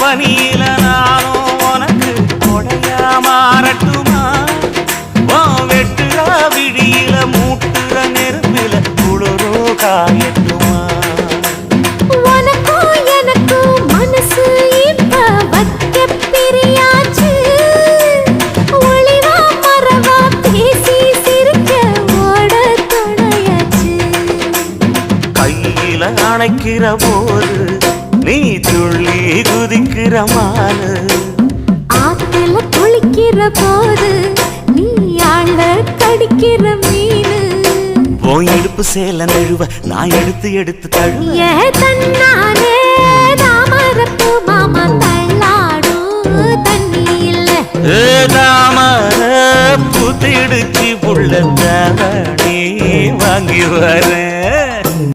பனியில நானும் உனக்கு கொடையா மாறட்டுமா? வெட்டுற விழியில மூட்டுற நெருப்பில குளிரோ காயட்டுமா? உனக்கும் எனக்கும் மனசு இப்ப வைக்க பிரியாச்சு. ஒளிவா மறவா பேசி சிரிக்க ஓட துணையாச்சு. கையில அணைக்கிற போது நீ துள்ளி குதிக்கிற மானு. ஆத்துல குளிக்கிற போது நீ ஆள கடிக்கிற மீனு. உன் இடுப்பு சேல நழுவ நான் எடுத்து எடுத்து தழுவ. ஏ தன்னானே தாமரப்பு மாமா தள்ளாடும் தண்ணி இல்ல. தாமர புத்திடுச்சு புள்ள தாவணி வாங்கி வரேன்.